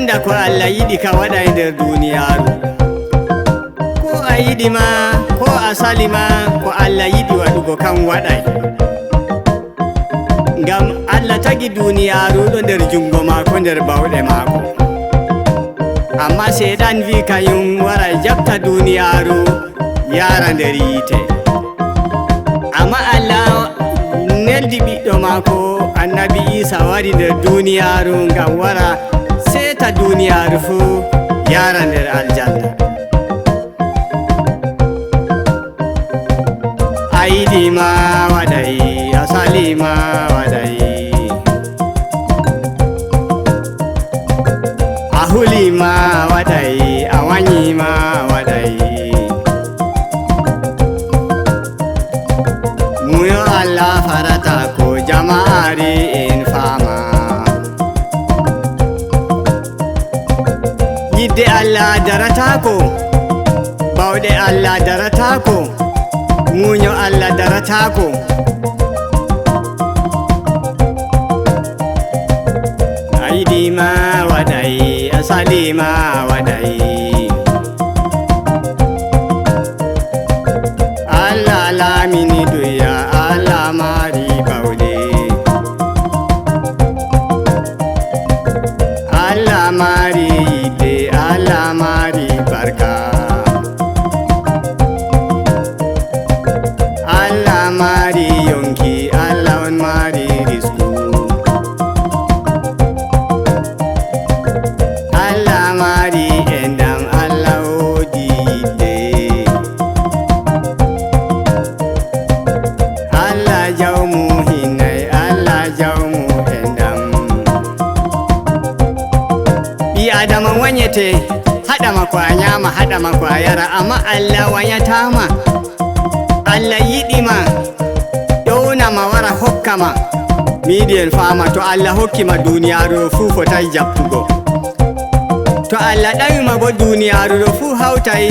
wonda ko Allah yiɗi ka waɗa e nder duniyaaru. Ko a yiɗi ma ko a sali ma ko Allah yiɗi waɗugo kan waɗay. Ngam Allah tagi duniyaaru ɗo nder jungo maako nder bawɗe maako. Amma seeɗan wi kayum wara jaɓta duniyaaru yara nder yiite. Amma Allah neldi ɓiɗɗo maako Annabi Isa wari nder duniyaaru ngam wara seta duniyaaru fuu yara nder aljanna. A yiɗi ma waɗay, a sali ma waɗay, a huli ma waɗay, a wanyi ma waɗay. Muyo Allah farata ko jama'ari en fama. Yidde Allah daratako, bawɗe Allah daratako, muño Allah daratako. A yiɗi ma waɗay, a sali ma waɗay. Allah lamini duya, Allah mari bawɗe. Allah mari yidde, Allah mari barka. Allah mari yonki, Allah on mari risku. Allah mari endam, Allah wodi yidde. Allah jawmu hinay, Allah jawmu endam. Ɓi adama wanyete haɗama ko a nyama, haɗama ko a yara, amma Allah wanyatama. Allah yiɗima ƴownama wara hokkama. Mi yiɗi en fama, to Allah hokkima duniyaaru fuu fotai jaɓtugo. To Allah ɗawima bo duniyaaru ɗo fuu hawtai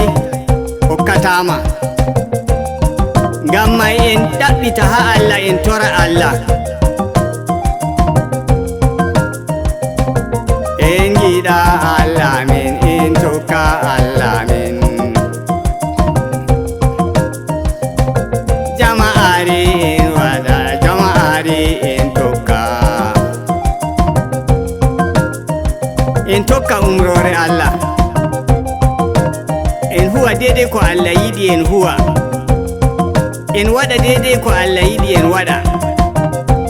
hokkatama. Ngam mai en ɗaɓɓita ha Allah, en tora Allah. En giɗa Allah men, en tokka Allah men. Jama'are en waɗa, jama'are en tokka. En tokka umrore Allah. En huwa daidai ko Allah yiɗi en huwa. En waɗa daidai ko Allah yiɗi en waɗa.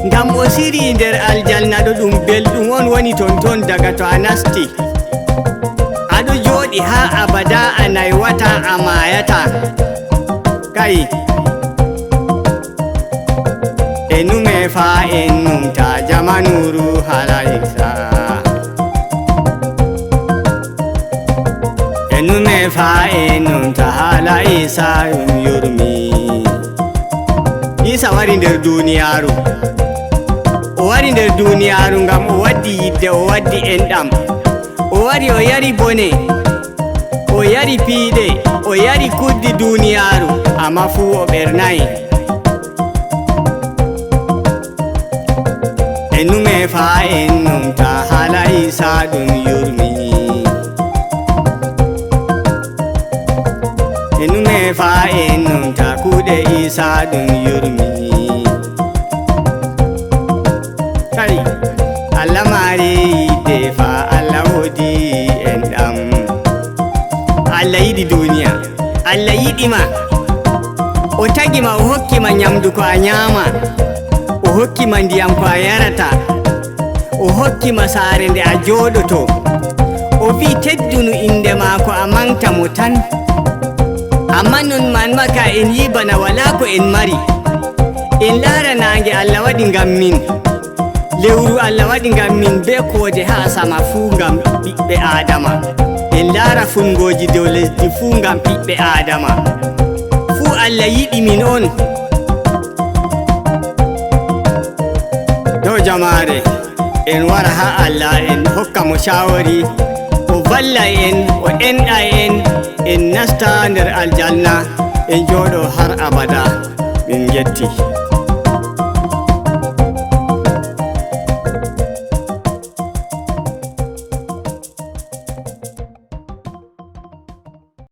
Ngam o siri nder aljanna ɗo ɗum belɗum on woni tonton daga to a nasti. Aɗo jooɗi ha abada a naywata, a mayata. Kai enume fa en numta jamanuru hala Isa. Enume fa en numta hala Isa yurmi. Isa wari nder duniyaaru. O wari nder duniyaaru ngam o waddi yidde, o waddi enɗam. O wari o yari bone, o yari piiɗe, o yari kuddi duniyaaru, amma fuu o ɓernayi. Enume fa en numta hala Isa ɗum yurmi. Enume fa en numta kuɗe Isa ɗum yurmi. Kai Allah mari yidde fa, Allah wodi enɗam. Allah yiɗi duniya, Allah yiɗima. O tagima, o hokkima nyamdu ko a nyama, o hokkima ndiyam ko a yarata, o hokkima saare nde a jooɗoto. O wi teddunu inde maako a manta mo tan. Amma non man maka en yi bana wala ko en mari. En laara nange Allah waɗi ngam min, lewru Allah waɗi ngam min, be koode ha sama fuu ngam ɓiɓɓe Adama. En laara fungoji dow lesdi fuu ngam ɓiɓɓe Adama. Fuu Allah yiɗi min on. Dow jamare en wara ha Allah, en hokka mo shawari, o valla en, o enɗa en nasta nder aljanna, en jooɗo har abada. Min yetti.